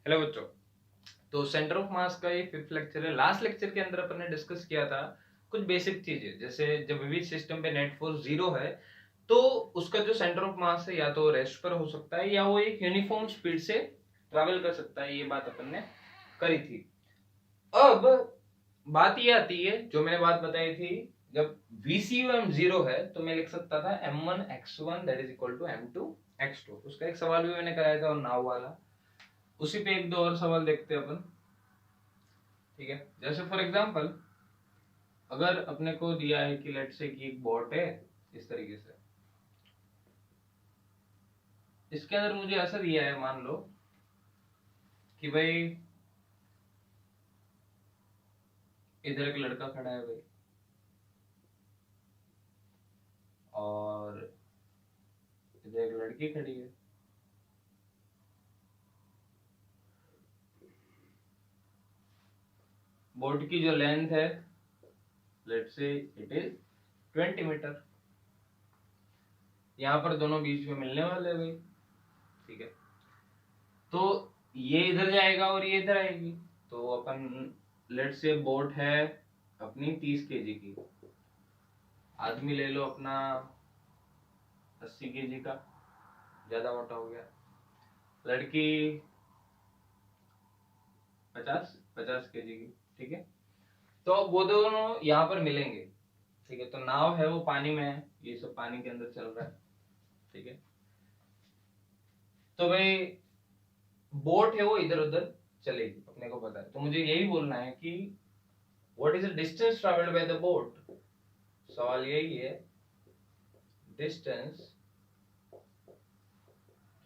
Hello बच्चों। तो centre of मास का ये फिफ्थ लेक्चर है। लास्ट लेक्चर के अंदर अपन ने डिस्कस किया था कुछ बेसिक चीजें, जैसे जब विविध सिस्टम पे नेट फोर्स जीरो है तो उसका जो सेंटर ऑफ मास है या तो रेस्ट पर हो सकता है या वो एक यूनिफॉर्म स्पीड से ट्रैवल कर सकता है। ये बात अपन ने करी थी। अब बात ये आती है जो मैंने बात बताई थी, जब VCUM जीरो है तो मैं लिख सकता था m1x1 that is equal to m2x2। उसका एक सवाल भी मैंने कराया था और नाव वाला, उसी पे एक दो और सवाल देखते हैं अपन। ठीक है, जैसे फॉर एग्जांपल अगर अपने को दिया है कि लेट से कि एक बोट है इस तरीके से, इसके अंदर मुझे ऐसा दिया है, मान लो कि भाई इधर एक लड़का खड़ा है भाई, और इधर एक लड़की खड़ी है। बोट की जो लेंथ है लेट से इट इज 20 मीटर। यहाँ पर दोनों बीच में मिलने वाले हैं भाई। ठीक है, तो ये इधर जाएगा और ये इधर आएगी, तो अपन लेट से बोट है अपनी 30 केजी की, आदमी ले लो अपना 80 केजी का, ज्यादा मोटा हो गया। लड़की 50 केजी की। ठीक है, तो वो दोनों यहाँ पर मिलेंगे। ठीक है, तो नाव है वो पानी में है, ये सब पानी के अंदर चल रहा है। ठीक है, तो भाई बोट है वो इधर उधर चलेगी, अपने को पता है। तो मुझे यही बोलना है कि what is the distance travelled by the boat. सवाल यही है, distance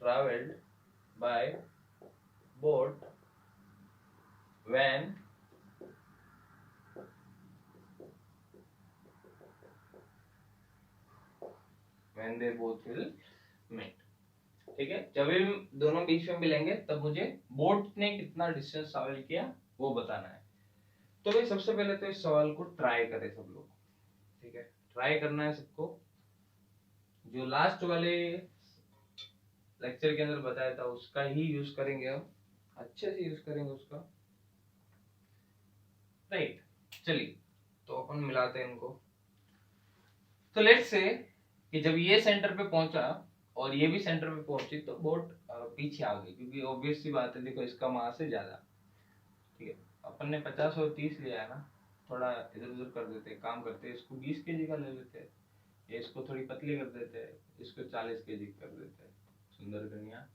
travelled bye boat when they both will meet। ठीक है, जब भी दोनों बीच में मिलेंगे तब मुझे बोट ने कितना डिस्टेंस ट्रैवल किया वो बताना है। तो भाई सबसे पहले तो इस सवाल को ट्राई करें सब लोग। ठीक है, ट्राई करना है सबको। जो लास्ट वाले लेक्चर के अंदर बताया था उसका ही यूज करेंगे, हम अच्छे से यूज करेंगे उसका। राइट, चलिए तो अपन मिलाते हैं इनको। तो लेट्स से कि जब ये सेंटर पे पहुंचा और ये भी सेंटर पे पहुंची तो बोट पीछे आ गई, क्योंकि ऑब्वियस सी बात है, देखो इसका मास है ज्यादा। ठीक है, अपन ने 50 और 30 लिया है ना, थोड़ा इधर उधर कर देते हैं, काम करते हैं, इसको 20 केजी का ले लेते हैं, या इसको थोड़ी पतली कर देते हैं, इसको 40 केजी कर देते हैं, सुंदर कन्या।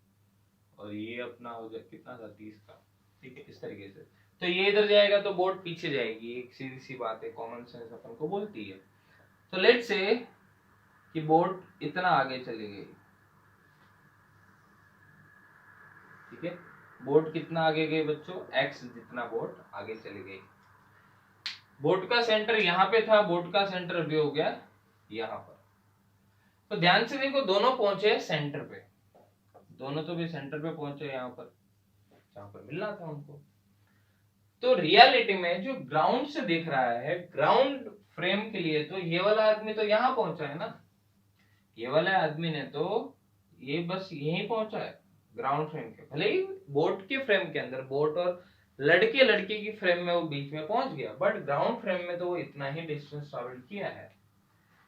और ये अपना हो जाए कितना था, 30 का। ठीक है, इस तरीके से। तो ये इधर जाएगा तो बोट पीछे जाएगी, एक सीधी सी बात है, कॉमन सेंस अपन को बोलती है। तो लेट से कि बोट इतना आगे चली गई। ठीक है, बोट कितना आगे गई बच्चों, x जितना बोट आगे चली गई। बोट का सेंटर यहाँ पे था, बोट का सेंटर भी हो गया यहाँ पर। तो ध्यान से देखो, दोनों पहुंचे सेंटर पे, दोनों तो भी सेंटर पे पहुंचे यहाँ पर जहां पर मिलना था उनको। तो रियलिटी में जो ग्राउंड से दिख रहा है, ग्राउंड फ्रेम के लिए तो ये वाला आदमी तो यहाँ पहुंचा है ना, ये वाला आदमी ने तो ये बस यहीं पहुंचा है ग्राउंड फ्रेम के, भले ही बोट के फ्रेम के अंदर, बोट और लड़के लड़के की फ्रेम में वो बीच में पहुंच गया, बट ग्राउंड फ्रेम में तो वो इतना ही डिस्टेंस ट्रैवल किया है।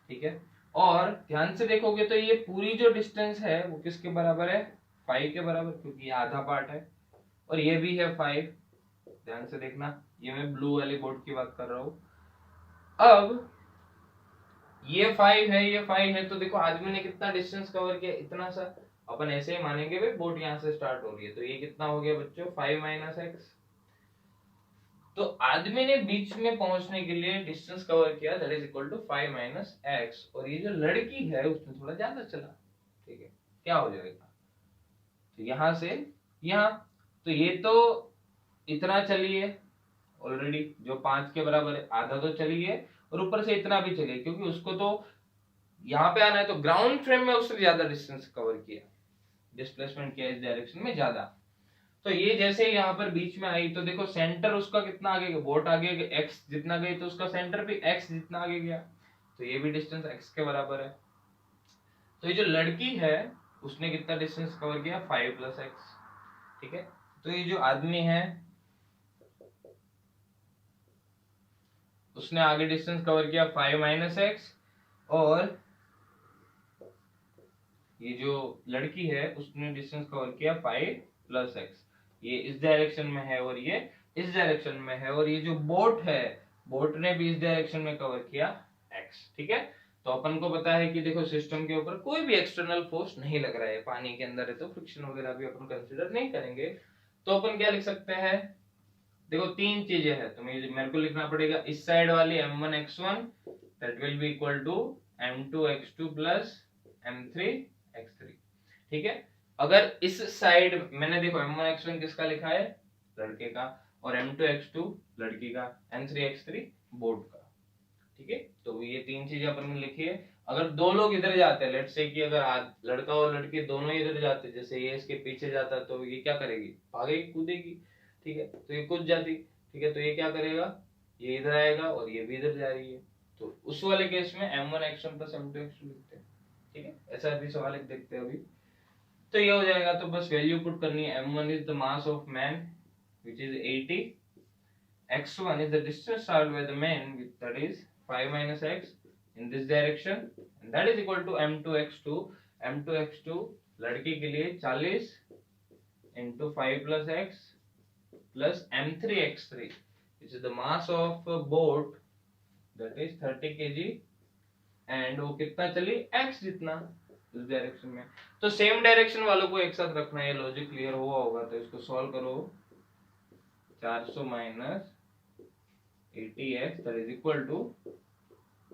ठीक है, और ध्यान से देखोगे तो ये पूरी जो डिस्टेंस है वो किसके बराबर है, 5 के बराबर, क्योंकि ये आधा पार्ट है और ये भी है 5। ध्यान से देखना, ये मैं ब्लू वाले बोर्ड की बात कर रहा हूं। अब ये 5 है, ये 5 है, तो देखो आदमी ने कितना डिस्टेंस कवर किया, इतना सा। अपन ऐसे ही मानेंगे भाई बोट यहां से स्टार्ट हो रही है, तो ये कितना हो गया बच्चों, 5 माइनस एक्स। तो आदमी ने बीच में पहुंचने के लिए डिस्टेंस कवर किया that is equal to 5 minus X, और ये जो लड़की है उसने थोड़ा ज्यादा चला। ठीक है, क्या हो जाएगा, तो यहां से यहां, तो ये तो इतना चली है ऑलरेडी, जो 5 के बराबर है, आधा तो चली है, और ऊपर से इतना भी चले, क्योंकि उसको तो यहाँ पे आना है, तो ग्राउंड फ्रेम में उससे ज्यादा डिस्टेंस कवर किया, डिस्प्लेसमेंट किया इस डायरेक्शन में ज्यादा। तो ये जैसे ही यहाँ पर बीच में आई तो देखो सेंटर उसका कितना आगे गया, बोट आगे एक्स जितना गई, तो उसका सेंटर भी एक्स जितना आगे गया, तो ये भी डिस्टेंस एक्स के बराबर है। तो ये जो लड़की है उसने कितना डिस्टेंस कवर किया, 5 प्लस एक्स। ठीक है, तो ये जो आदमी है उसने आगे डिस्टेंस कवर किया 5 माइनस एक्स, और ये जो लड़की है उसने डिस्टेंस कवर किया 5 प्लस एक्स। ये इस डायरेक्शन में है और ये इस डायरेक्शन में है, और ये जो बोट है बोट ने भी इस डायरेक्शन में कवर किया एक्स। ठीक है, तो अपन को पता है कि देखो सिस्टम के ऊपर कोई भी एक्सटर्नल फोर्स नहीं लग रहा है, पानी के अंदर है तो फ्रिक्शन वगैरह भी अपन कंसीडर नहीं करेंगे। तो अपन क्या लिख सकते हैं, देखो तीन चीजें हैं तो मेरे को लिखना पड़ेगा इस साइड वाली m1x1 that will be equal to m2x2 plus m3x3। ठीक है, अगर इस साइड मैंने देखो m1x1 किसका लिखा है, लड़के का, और m2x2 लड़की का, m3x3 बोर्ड का। ठीक है, तो ये तीन चीजें अपन ने लिखी है। अगर दो लोग इधर जाते हैं, लेट्स से कि अगर लड़का और लड़की दोनों इधर जाते, जैसे ये इसके पीछे जाता तो ये क्या करेगी, भागेगी कूदेगी। ठीक है, तो ये कूद जाती। ठीक है, तो ये क्या करेगा, ये इधर आएगा और ये भी इधर जा रही है, तो उस वाले केस में m1x1 प्लस m2x2 लिखते हैं। ठीक है, ऐसा भी सवाल एक देखते हैं अभी। तो ये हो जाएगा, तो बस वैल्यू पुट करनी है। m1 is the mass of man which is 80, x1 is the distance traveled by the man that is 5 minus x in this direction, and that is equal to m2x2। m2x2 लड़की के लिए 40 into 5 plus x plus m3x3 which is the mass of boat that is 30 kg, and वो कितना चली x जितना उस direction में। तो सेम डायरेक्शन वालों को एक साथ रखना है, लॉजिक क्लियर हुआ होगा। तो इसको सॉल्व करो, 400 minus 80x that is equal to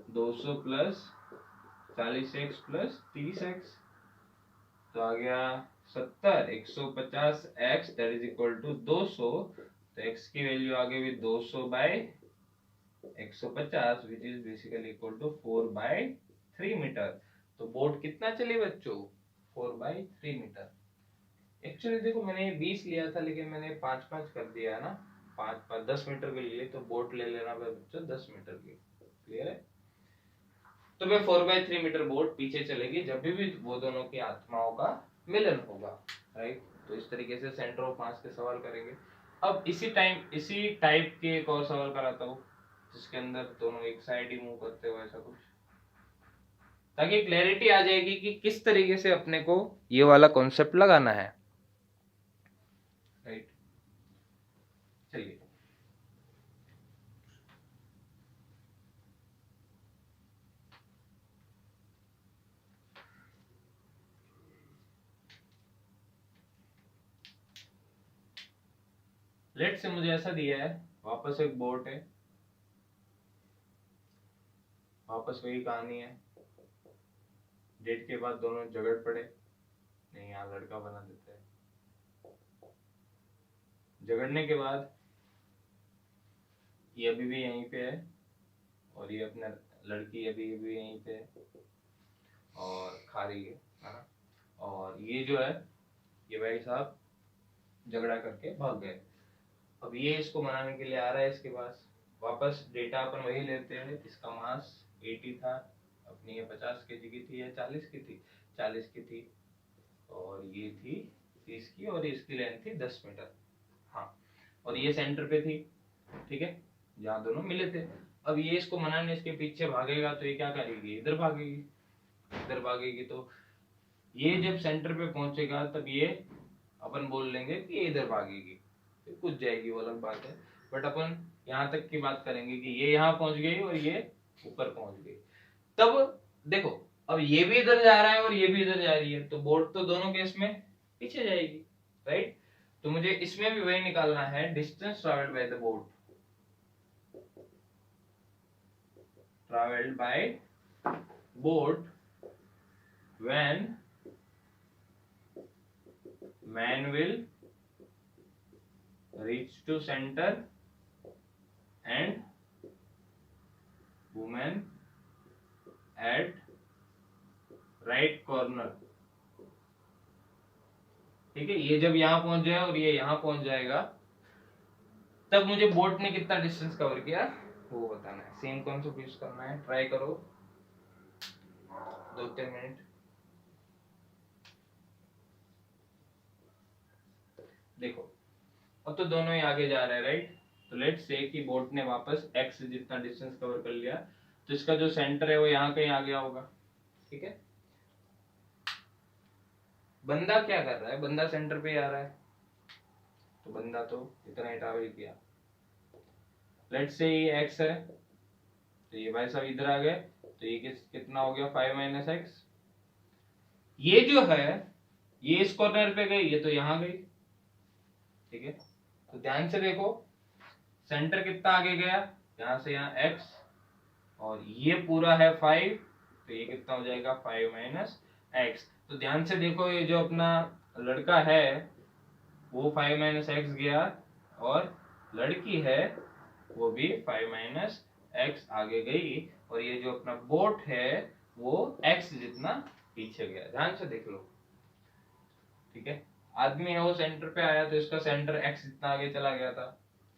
200 plus 40x plus 30x, तो आ गया 70, 150x that is equal to 200। तो x की वैल्यू आ गई 200 by 150 which is basically equal to 4/3 metre. तो बोट कितना चली बच्चों, 4/3 मीटर। एक्चुअली देखो मैंने 20 लिया था लेकिन मैंने 5-5 कर दिया है ना, 5-5 10 मीटर के लिए, तो बोट ले लेना बच्चों 10 मीटर की। क्लियर है, तो मैं 4/3 मीटर बोट पीछे चलेगी जब भी वो दोनों की आत्माओं का मिलन होगा। राइट, तो इस तरीके से सेंटर ऑफ मास के सवाल करेंगे। अब इसी टाइप के एक और सवाल कराता हूँ जिसके अंदर दोनों एक साइड ही मूव करते हो, ऐसा कुछ, ताकि क्लैरिटी आ जाएगी कि किस तरीके से अपने को ये वाला कॉन्सेप्ट लगाना है। राइट, चलिए लेट से मुझे ऐसा दिया है, वापस एक बोट है, वापस वही कहानी है, डेट के बाद दोनों झगड़ पड़े, नहीं यहाँ लड़का बना देते हैं। झगड़ने के बाद ये अभी भी यहीं पे है और ये अपना लड़की अभी भी यहीं पे है और खा रही है ना, और ये जो है ये भाई साहब झगड़ा करके भाग गए। अब ये इसको मनाने के लिए आ रहा है इसके पास, वापस डेटा अपन वही लेते हैं। इसका मास 80 था, अपनी ये 50 केजी की थी या 40 की थी, 40 की थी, और ये थी 30 की, और इसकी लेंथ थी 10 मीटर। हाँ, और ये सेंटर पे थी। ठीक है, जहाँ दोनों मिले थे। अब ये इसको मनाने इसके पीछे भागेगा तो ये क्या करेगी, इधर भागेगी, इधर भागेगी। तो ये जब सेंटर पे पहुंचेगा तब ये अपन बोल लेंगे कि ये इधर भागेगी, तो कूद जाएगी, वो अलग बात है। बट अपन यहाँ तक की बात करेंगे कि ये यहाँ पहुंच गई और ये ऊपर पहुंच गई। तब देखो, अब ये भी इधर जा रहा है और ये भी इधर जा रही है, तो बोट तो दोनों केस में पीछे जाएगी। राइट, तो मुझे इसमें भी वही निकालना है, distance travelled by the boat, traveled by boat when man will reach to center and woman at right corner। ठीक है, ये जब यहाँ पहुंच जाए और ये यहाँ पहुंच जाएगा तब मुझे बोट ने कितना डिस्टेंस कवर किया वो बताना है। सेम कॉन्सेप्ट यूज करना है, ट्राई करो 2-3 मिनट। देखो और तो दोनों ही आगे जा रहे हैं, राइट। तो लेट्स से कि बोट ने वापस x जितना डिस्टेंस कवर कर लिया, तो इसका जो सेंटर है वो यहाँ कहीं आ गया होगा, ठीक है। बंदा क्या कर रहा है, बंदा सेंटर पे आ रहा है, तो बंदा तो इतना ही ट्रैवल किया। लेट्स से ये x है, तो ये भाई साहब इधर आ गए, तो ये कितना हो गया 5 माइनस एक्स। ये जो है ये इस कॉर्नर पे गई, ये तो यहाँ गई, ठीक है। तो ध्यान से देखो सेंटर कितना आगे गया, यहाँ से यहाँ x, और ये पूरा है 5, तो ये कितना हो जाएगा 5 माइनस एक्स। तो ध्यान से देखो ये जो अपना लड़का है वो 5 माइनस एक्स गया, और लड़की है वो भी 5 माइनस एक्स आगे गई, और ये जो अपना बोट है वो x जितना पीछे गया। ध्यान से देख लो, ठीक है। आदमी है वो सेंटर पे आया, तो इसका सेंटर x जितना आगे चला गया था।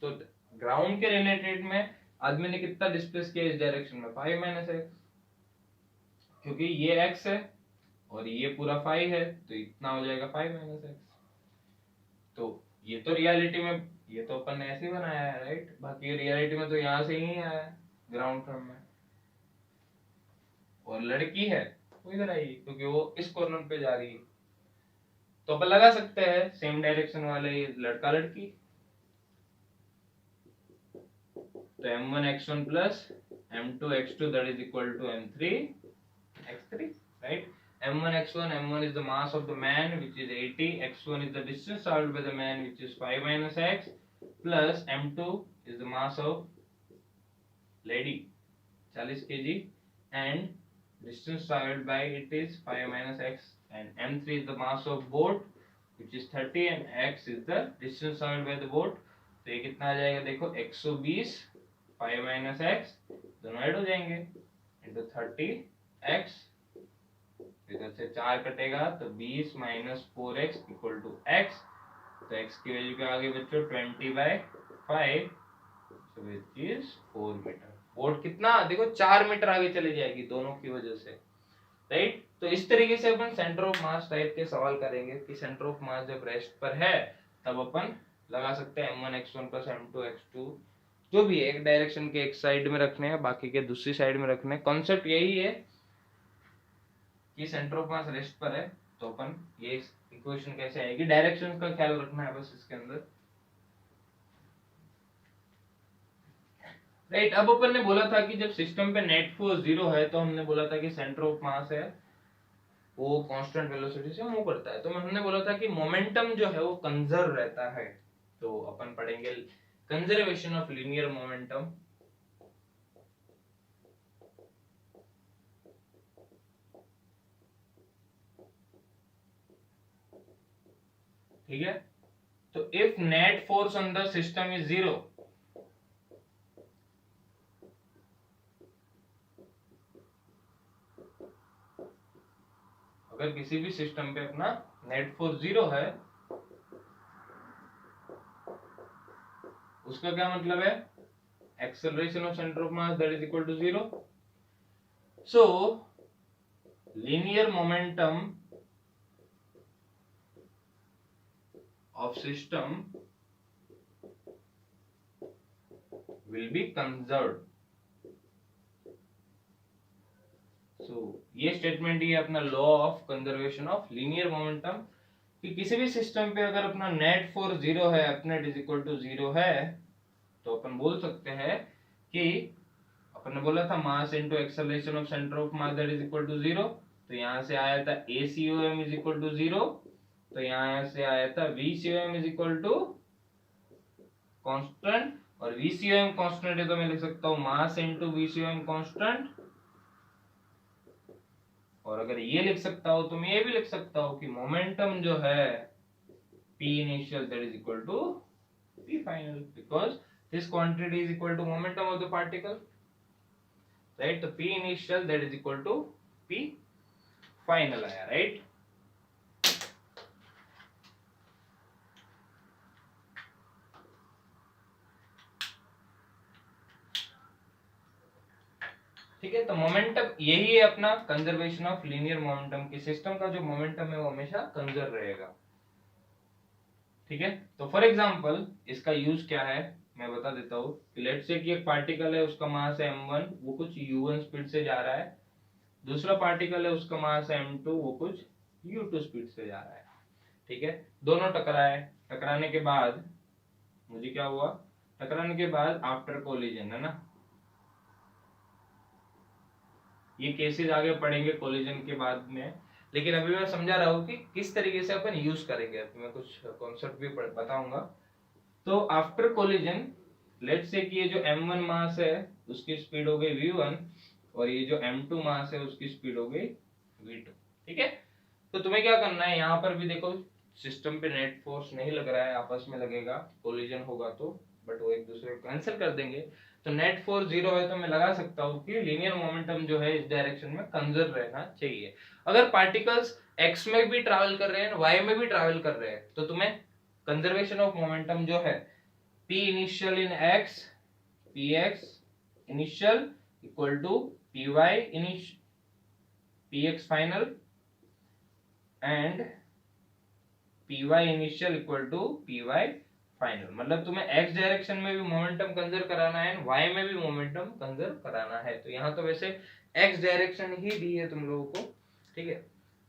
तो ग्राउंड के रिलेटेड में आदमी ने कितना डिस्प्लेस किया इस डायरेक्शन में, 5 माइनस एक्स, क्योंकि ये x है और ये पूरा 5 है, तो इतना हो जाएगा 5 माइनस एक्स। तो ये तो रियलिटी में ये तो अपन ने ऐसे ही बनाया है, राइट। बाकी रियलिटी में तो यहाँ से ही आया है ग्राउंड फ्रॉम में, और लड़की है वो इधर आई क्योंकि वो इस कॉर्नर पे जा रही है। तो अपन लगा सकते हैं सेम डायरेक्शन वाले लड़का लड़की, तो m1 x1 plus m2 x2 that is equal to m3 x3, right। m1 x1, m1 is the mass of the man which is 80, x1 is the distance traveled by the man which is 5 minus x, plus m2 is the mass of lady 40 kg, and distance traveled by it is 5 minus x, and m3 is the mass of boat which is 30, and x is the distance traveled by the boat। तो ये कितना आ जाएगा देखो 120 5 minus x, दोनों add हो जाएंगे, into 30x, इधर से 4 कटेगा तो 20 minus 4x equal to x। तो x की वैल्यू क्या आ गई बच्चों 20/5, विच इज 4 मीटर। बोट कितना देखो 4 मीटर आगे चली जाएगी दोनों की वजह से, राइट। तो इस तरीके से अपन सेंटर ऑफ मास टाइप के सवाल करेंगे कि सेंटर ऑफ मास जब रेस्ट पर है तब अपन लगा सकते हैं m1 x1 plus m2 x2, जो भी है एक डायरेक्शन के एक साइड में रखने हैं, बाकी के दूसरी साइड में रखने हैं। कॉन्सेप्ट यही है कि सेंटर ऑफ मास रेस्ट पर है, तो अपन ये इक्वेशन कैसे आएगी, डायरेक्शन का ख्याल रखना है बस इसके अंदर, राइट। अब अपन ने बोला था कि जब सिस्टम पे नेट फोर्स 0 है तो हमने बोला था कि सेंटर ऑफ मास है वो कांस्टेंट वेलोसिटी से मूव करता है, तो हमने बोला था कि मोमेंटम जो है वो कंजर्व रहता है। तो अपन पढ़ेंगे कंजर्वेशन ऑफ लीनियर मोमेंटम, ठीक है। तो if net force on the system is 0, अगर किसी भी सिस्टम पे अपना नेट फोर्स 0 है, उसका क्या मतलब है, acceleration of centre of mass that is equal to 0। So linear momentum of system will be conserved. So ये स्टेटमेंट ही है अपना law of conservation of linear momentum, कि किसी भी सिस्टम पे अगर अपना नेट फोर्स 0 है, अपना इज इक्वल टू 0 है, तो अपन बोल सकते हैं कि अपन ने बोला था mass into acceleration of centre of mass that is equal to 0। तो यहां से आया था ACOM इज इक्वल टू 0, तो यहां से आया था VCOM is equal to constant, और VCOM कांस्टेंट है तो मैं लिख सकता हूं मास इनटू VCOM कांस्टेंट, और अगर ये लिख सकता हूं तो मैं ये भी लिख सकता हूं कि मोमेंटम जो है P initial that is equal to P final, because this quantity is equal to momentum of the particle, right। तो P initial that is equal to P final आया, right। ठीक है। तो मोमेंटम यही है अपना कंजर्वेशन ऑफ लीनियर मोमेंटम, की system का जो मोमेंटम है वो हमेशा कंजर्व रहेगा। ठीक है। तो फॉर एग्जांपल इसका यूज क्या है मैं बता देता हूँ। लेट्स से कि एक पार्टिकल है, उसका मास है m1, वो कुछ u1 स्पीड से जा रहा है। दूसरा पार्टिकल है, उसका मास है m2, वो कुछ u2 स्पीड से जा रहा है। ठीक है, दोनों टकराए, टकराने के बाद मुझे क्या हुआ, टकराने के बाद आफ्टर कोलिजन, है ना, ये केसेस आगे पढ़ेंगे कोलिजन के बाद में, लेकिन अभी मैं समझा रहा हूँ कि किस तरीके से अपन यूज करेंगे। अभी मैं कुछ कॉन्सेप्ट भी बताऊंगा। तो आफ्टर कोलिजन लेट्स से कि ये जो m1 मास है उसकी स्पीड हो गई v1 और ये जो m2 मास है उसकी स्पीड हो गई v2। ठीक है, तो तुम्हें क्या करना है, यहाँ पर भी देखो सिस्टम पे नेट फोर्स नहीं लग रहा है, आपस में लगेगा कोलिजन होगा तो, बट वो एक दूसरे को कैंसिल कर देंगे। तो नेट फोर्स 0 है तो मैं लगा सकता हूँ कि लीनियर मोमेंटम जो है इस डायरेक्शन में कंजर्व रहना चाहिए। अगर पार्टिकल्स x में भी ट्रैवल कर रहे हैं, y में भी ट्रैवल कर रहे हैं, तो तुम्हें कंजर्वेशन ऑफ मोमेंटम जो है p initial in x, px initial equal to py initial, px final and py initial equal to py final. मतलब तुम्हें x डायरेक्शन में भी मोमेंटम कंजर्व कराना है, y में भी मोमेंटम कंजर्व कराना है। तो यहाँ तो वैसे x डायरेक्शन ही दी है तुम लोगों को। ठीक है,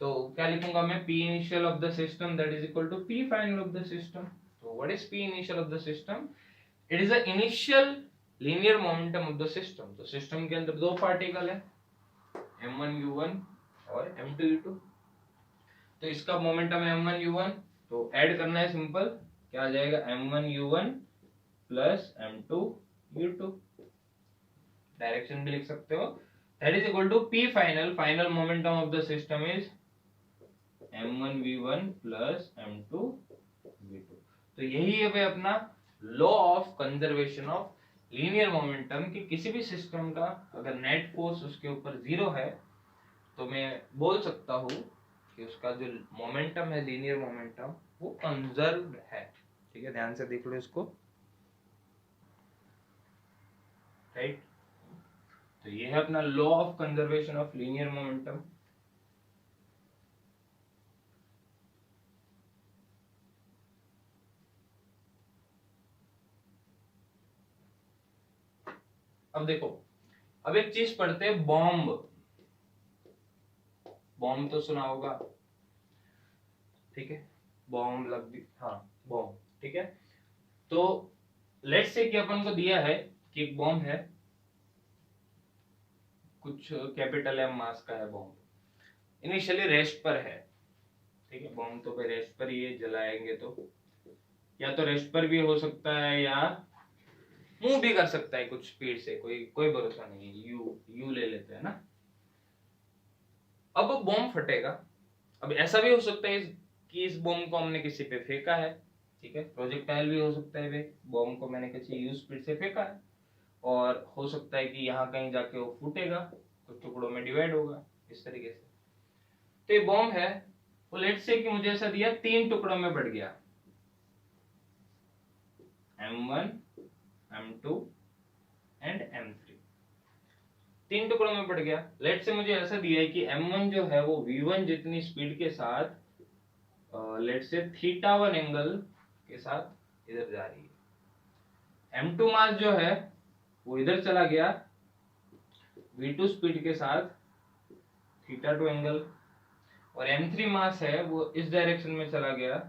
तो क्या लिखूंगा मैं, p initial of the system that is equal to p final of the system. तो what is p initial of the system? It is the initial linear momentum of the system. तो सिस्टम के अंदर दो particle है, m1 u1 और m2 u2। तो इसका momentum है m1 u1, तो ऐड करना है सिंपल, क्या आ जाएगा, m1 u1 plus m2 u2। Direction भी लिख सकते हो, that is equal to p final, final momentum of the system is m1 v1 plus m2 v2। तो यही है भाई अपना law of conservation of linear momentum, कि किसी भी सिस्टम का अगर नेट फोर्स उसके ऊपर 0 है तो मैं बोल सकता हूँ कि उसका जो मोमेंटम है, लीनियर मोमेंटम, वो कंजर्व्ड है। ठीक है, ध्यान से देख लो इसको, राइट। तो ये है अपना law of conservation of linear momentum. अब देखो, अब एक चीज पढ़ते हैं, बॉम्ब। बॉम्ब तो सुना होगा, ठीक है, बॉम्ब लग भी, हाँ बॉम्ब, ठीक है। तो लेट्स से कि अपन को दिया है कि एक बॉम्ब है, कुछ कैपिटल एम मास का है बॉम्ब, इनिशियली रेस्ट पर है। ठीक है, बॉम्ब तो भाई रेस्ट पर ही है, जलाएंगे तो, या तो रेस्ट पर भी हो सकता है या मूव भी कर सकता है कुछ स्पीड से, कोई कोई भरोसा नहीं है। यू ले लेते हैं ना। अब बॉम्ब फटेगा। अब ऐसा भी हो सकता है कि इस बॉम्ब को हमने किसी पे फेंका है, ठीक है, प्रोजेक्टाइल भी हो सकता है, बॉम्ब को मैंने किसी यू स्पीड से फेंका है, और हो सकता है कि यहाँ कहीं जाके वो फूटेगा, कुछ टुकड़ों में डिवाइड होगा इस तरीके से। तो ये बॉम्ब है, वो लेट्स से कि मुझे ऐसा दिया 3 टुकड़ों में बढ़ गया, m1 m2 एंड m3, 3 टुकड़ों में बढ़ गया। लेट से मुझे ऐसा दिया है कि m1 जो है वो v1 जितनी स्पीड के साथ लेट से θ1 एंगल के साथ इधर जा रही है। m2 मास जो है वो इधर चला गया v2 स्पीड के साथ θ2 एंगल, और m3 मास है वो इस डायरेक्शन में चला गया,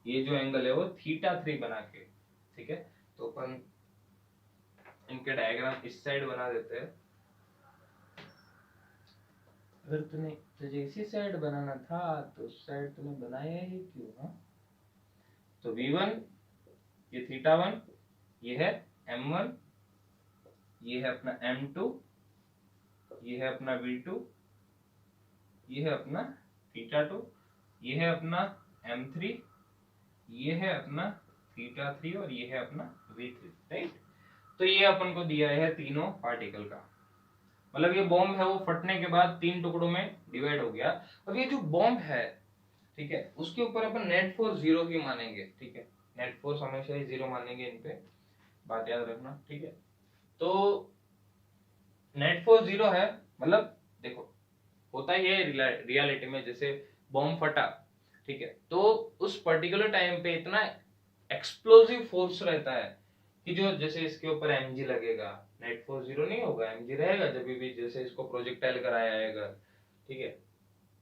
ये जो एंगल है वो θ3 बना के। ठीक है, तो अपन इनके डायग्राम इस साइड बना देते हैं। अगर तुझे इसी साइड बनाना था तो उस साइड तूने बनाया ही क्यों? हाँ, तो v1 ये θ1, ये है m1, ये है अपना m2, ये है अपना v2, ये है अपना θ2, ये है अपना m3, ये है अपना θ3 और ये है अपना v3, राइट। तो ये अपन को दिया है तीनों पार्टिकल का, मतलब ये बॉम्ब है वो फटने के बाद 3 टुकड़ों में डिवाइड हो गया। अब ये जो बॉम्ब है, ठीक है, उसके ऊपर अपन नेट फोर्स 0 ही मानेंगे। ठीक है, नेट फोर्स हमेशा ही 0 मानेंगे, इन पे बात याद रखना। ठीक है, तो नेट फोर्स 0 है, मतलब देखो होता ही है रियलिटी में, जैसे बॉम्ब फटा, ठीक है, तो उस पर्टिकुलर टाइम पे इतना एक्सप्लोसिव फोर्स रहता है कि जो जैसे इसके ऊपर mg लगेगा, नेट फोर्स जीरो नहीं होगा, mg रहेगा जब भी जैसे इसको प्रोजेक्टाइल कराया जाएगा, ठीक है,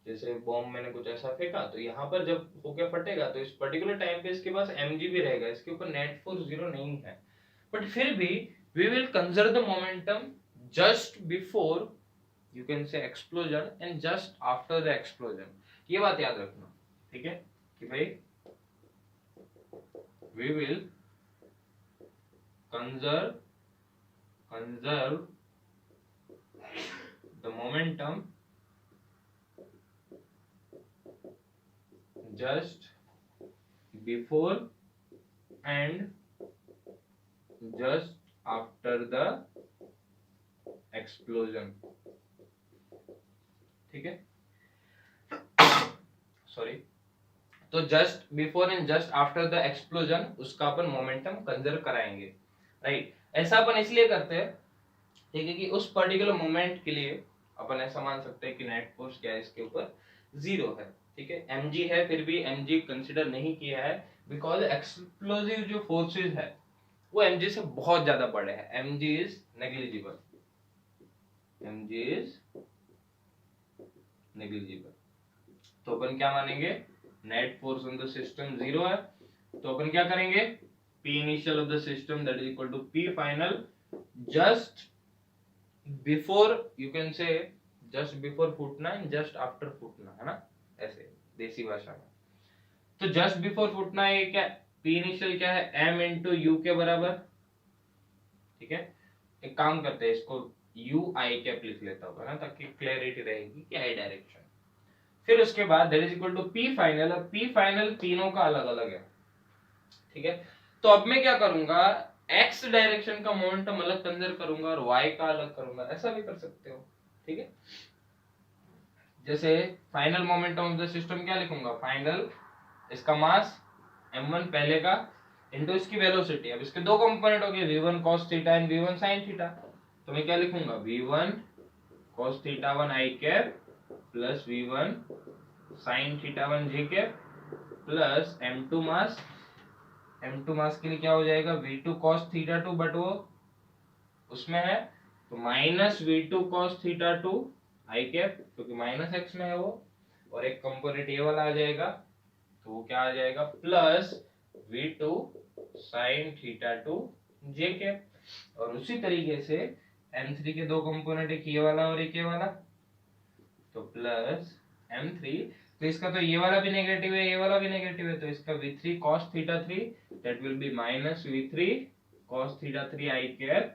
जैसे बॉम्ब मैंने कुछ ऐसा फेंका तो यहाँ पर जब होके फटेगा तो इस पर्टिकुलर टाइम पे इसके पास mg भी रहेगा, इसके ऊपर नेट फोर्स जीरो नहीं है, बट फिर भी we will conserve the momentum just before you can say explosion and just after the explosion. ये बात याद रखना, ठीक है, कि भाई we will conserve the momentum just before and just after the explosion, ठीक है, सॉरी, तो just before and just after the explosion उसका अपन मोमेंटम कंजर्व कराएंगे, राइट। ऐसा अपन इसलिए करते हैं, ठीक है, कि उस पर्टिकुलर मोमेंट के लिए अपन ऐसा मान सकते हैं कि नेट फोर्स क्या है इसके ऊपर जीरो है, ठीक है, mg है, फिर भी mg कंसीडर नहीं किया है बिकॉज एक्सप्लोसिव जो फोर्सेस है वो mg से बहुत ज्यादा बड़े हैं, mg is negligible, mg is negligible. तो अपन क्या मानेंगे, net force on the system zero है, तो अपन क्या करेंगे, P initial of the system that is equal to P final just before, you can say just before फूटना एंड जस्ट आफ्टर फूटना, है ना, ऐसे देसी भाषा में। तो जस्ट बिफोर फूटना ये क्या, P इनिशियल क्या है, m इंटू यू के बराबर, ठीक है, एक काम करते हैं इसको u i कैप लिख लेता हूँ, है ना, ताकि क्लैरिटी रहेगी कि आई डायरेक्शन। फिर उसके बाद that is equal to P final, अब P फाइनल तीनों का अलग अलग है, ठीक है, तो अब मैं क्या करूंगा, x डायरेक्शन का मोमेंटम अलग कंसीडर करूंगा और y का अलग करूंगा, ऐसा भी कर सकते हो, ठीक है। जैसे final momentum of the system क्या लिखूंगा, फाइनल इसका मास m1 पहले का इनटू इसकी वेलोसिटी, अब इसके दो कंपोनेंट हो गए v1 cos theta and v1 sin theta, तो मैं क्या लिखूंगा, v1 cos theta 1 i cap plus v1 sin theta 1 j cap plus m2 मास के लिए क्या हो जाएगा, v2 cos थीटा 2, बट वो उसमें है तो minus v2 cos theta 2 i cap, क्योंकि माइनस x में है वो, और एक कंपोनेंट ये वाला आ जाएगा तो वो क्या आ जाएगा, plus v2 sin theta 2 j cap, और उसी तरीके से m3 के दो कंपोनेंट, एक ये वाला और एक ये वाला, तो प्लस m3, तो इसका तो ये वाला भी नेगेटिव है, ये वाला भी नेगेटिव है, तो इसका v3 cos theta 3 that will B minus v3 cos theta 3 i cap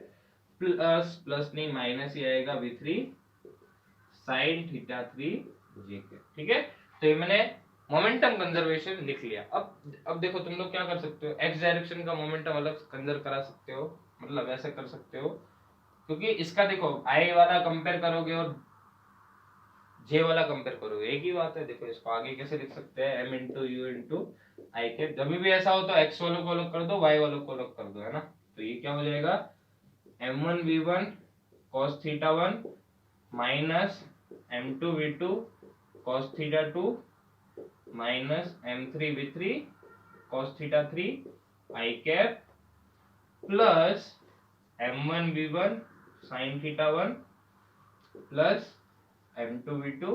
plus नहीं माइनस ही आएगा v3 sin theta 3 j cap, ठीक है। तो ये मैंने मोमेंटम कंजर्वेशन लिख लिया। अब देखो तुम लोग क्या कर सकते हो, एक्स डायरेक्शन का मोमेंटम अलग कंजर्व करा सकते हो, मतलब ऐसे कर सकते हो, क्योंकि इसका देखो आई वाला कंपेयर करोगे और जे वाला कंपेयर करोगे एक ही बात है। देखो इसको आगे कैसे लिख सकते हैं, m into you into I cap, जब भी ऐसा हो तो x वालों को अलग कर दो, y वालों को अलग कर दो, है ना, तो ये क्या हो जाएगा, m1 v1 cos theta 1 minus m2 v2 cos theta 2 minus m3 v3 cos theta 3 i cap plus m1 v1 sin theta 1 plus m2 v2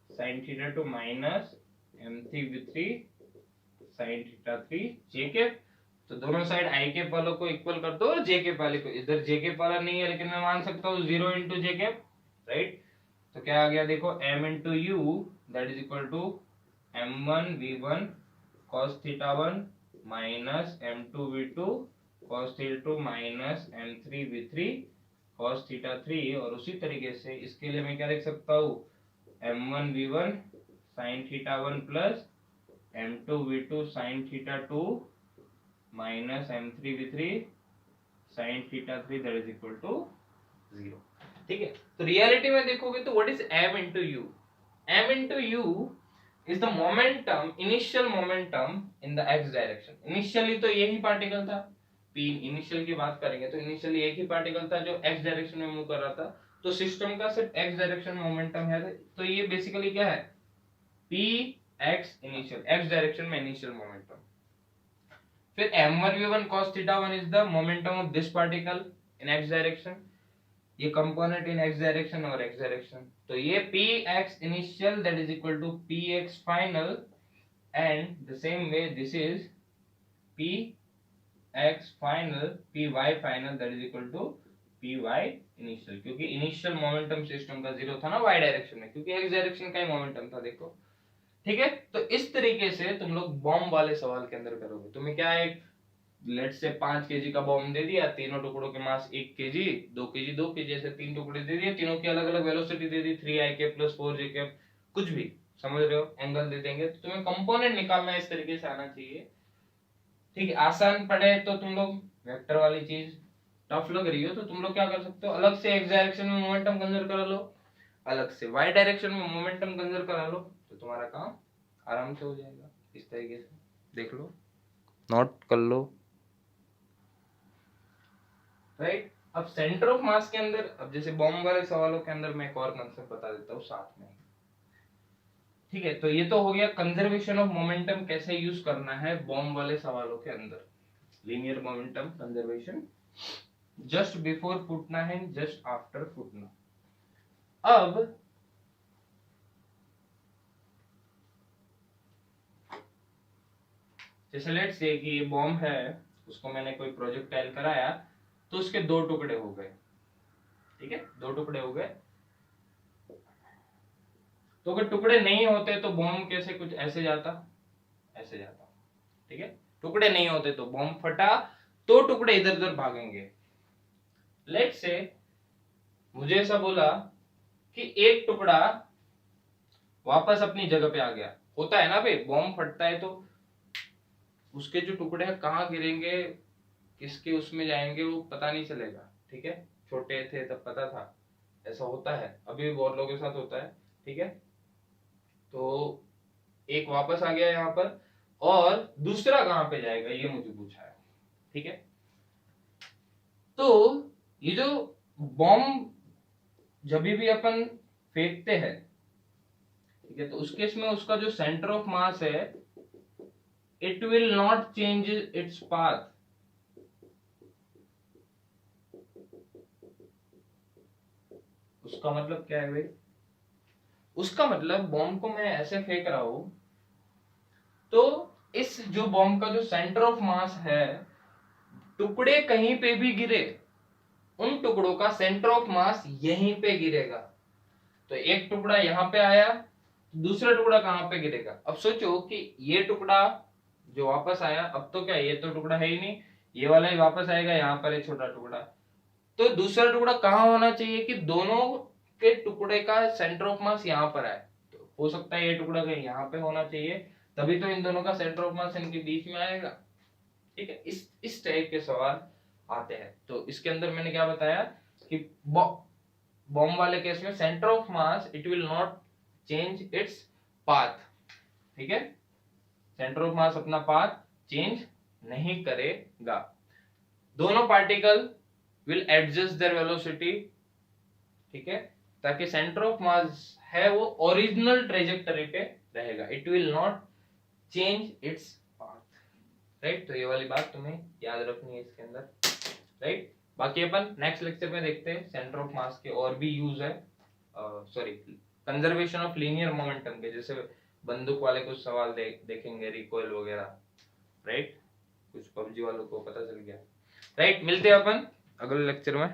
sin theta 2 minus m3 v3 sin theta 3 j cap, तो दोनों side i cap वालों को equal कर दो और j cap वाले को, इधर j कैप वाला नहीं है लेकिन मैं मान सकता हूँ 0 इंटू j कैप, राइट। तो क्या आ गया देखो, m into u that is equal to m1 v1 cos theta 1 minus m2 v2 cos theta 2 minus m3 v3 cos theta 3, और उसी तरीके से इसके लिए मैं क्या लिख सकता हूँ, m1 v1 sin theta 1 plus m2 v2 sin theta 2 minus m3 v3 sin theta 3 that is equal to 0, ठीक है। तो रियलिटी में देखोगे तो what is m into u, m into u is the momentum, initial momentum in the x direction. Initially तो यही particle था, p initial की बात करेंगे तो इनिशियली एक ही पार्टिकल था जो x डायरेक्शन में मूव कर रहा था, तो सिस्टम का सिर्फ x डायरेक्शन में मोमेंटम है, तो ये बेसिकली क्या है, p X initial, X direction में इनिशियल मोमेंटम। फिर m1v1 cos theta 1 is the momentum of this particle in X direction, ये कंपोनेंट इन एक्स डायरेक्शन और एक्स डायरेक्शन। तो ये px initial that is equal to px final, and the same way this is px final py final that is equal to py initial, क्योंकि initial momentum system का zero था ना y direction में, क्योंकि x direction का ही momentum था। देखो ठीक है, तो इस तरीके से तुम लोग बॉम्ब वाले सवाल के अंदर करोगे। तुम्हें क्या, एक लेट से 5 केजी का बॉम्ब दे दिया, तीनों टुकड़ों के मास 1 केजी, 2 केजी 2 केजी, ऐसे 3 टुकड़े दे दिए, तीनों की अलग अलग वेलोसिटी दे दी, 3ik + 4j, कुछ भी समझ रहे हो, एंगल दे देंगे, तो तुम्हें कंपोनेंट निकालना इस तरीके से आना चाहिए। ठीक है, आसान पड़े तो तुम लोग वेक्टर वाली चीज टफ लग रही हो तो तुम लोग क्या कर सकते हो, अलग से एक्स डायरेक्शन में मोमेंटम कंजर्व करा लो, अलग से वाई डायरेक्शन में मोमेंटम कंजर्व करा लो, तो तुम्हारा काम आराम से हो जाएगा। इस तरीके से देख लो, नोट कर लो, राइट। अब सेंटर ऑफ मास के अंदर, अब जैसे बॉम्ब वाले सवालों के अंदर मैं एक और कंसेप्ट बता देता हूँ साथ में। ठीक है, तो ये तो हो गया कंजर्वेशन ऑफ मोमेंटम कैसे यूज करना है बॉम्ब वाले सवालों के अंदर, linear momentum conservation, just before फुटना है, जस्ट आफ्टर फुटना। अब जैसे लेट्स से कि ये बॉम्ब है, उसको मैंने कोई प्रोजेक्टाइल कराया, तो उसके 2 टुकड़े हो गए। ठीक है, 2 टुकड़े हो गए, तो अगर टुकड़े नहीं होते तो बॉम्ब कैसे, कुछ ऐसे जाता, ऐसे जाता। ठीक है, टुकड़े नहीं होते तो बॉम्ब फटा तो टुकड़े इधर उधर भागेंगे। लेट्स से मुझे ऐसा बोला कि एक टुकड़ा वापस अपनी जगह पे आ गया, होता है ना भाई, बॉम्ब फटता है तो उसके जो टुकड़े हैं कहाँ गिरेंगे, किसके उसमें जाएंगे, वो पता नहीं चलेगा। ठीक है, छोटे थे तब पता था, ऐसा होता है, अभी भी बहुत लोगों के साथ होता है। ठीक है, तो एक वापस आ गया यहाँ पर, और दूसरा कहाँ पे जाएगा ये मुझे पूछा है। ठीक है, तो ये जो बॉम्ब जब भी अपन फेंकते हैं, ठीक है, तो उस केस में उसका जो सेंटर ऑफ मास है, it will not change its path. उसका मतलब क्या है भाई, उसका मतलब बॉम्ब को मैं ऐसे फेंक रहा हूं, तो इस जो बॉम्ब का जो सेंटर ऑफ मास है, टुकड़े कहीं पे भी गिरे, उन टुकड़ों का सेंटर ऑफ मास यहीं पे गिरेगा। तो एक टुकड़ा यहां पे आया, दूसरा टुकड़ा कहां पे गिरेगा। अब सोचो कि ये टुकड़ा जो वापस आया, अब तो क्या, ये तो टुकड़ा है ही नहीं, ये वाला ही वापस आएगा, यहाँ पर एक छोटा टुकड़ा, तो दूसरा टुकड़ा कहां होना चाहिए कि दोनों के टुकड़े का सेंटर ऑफ मास यहाँ पर आए। तो हो सकता है ये टुकड़ा कहीं यहाँ पे होना चाहिए, तभी तो इन दोनों का सेंटर ऑफ मास इनके बीच में आएगा। ठीक है, इस टाइप के सवाल आते हैं। तो इसके अंदर मैंने क्या बताया कि बॉम्ब वाले केस में centre of mass it will not change its path. ठीक है, सेंटर ऑफ मास अपना पाथ चेंज नहीं करेगा, दोनों particle will adjust there velocity. ठीक है, ताकि सेंटर ऑफ मास है वो ओरिजिनल ट्रेजेक्टरी पे रहेगा, it will not change its path. Right, तो ये वाली बात तुम्हें याद रखनी है इसके अंदर। राइट, बाकी अपन नेक्स्ट लेक्चर में देखते हैं सेंटर ऑफ मास के और भी यूज है, sorry conservation of linear momentum के, जैसे बंदूक वाले कुछ सवाल देखेंगे, रिकॉइल वगैरह। राइट, कुछ पबजी वालों को पता चल गया। राइट, मिलते हैं अपन अगले लेक्चर में।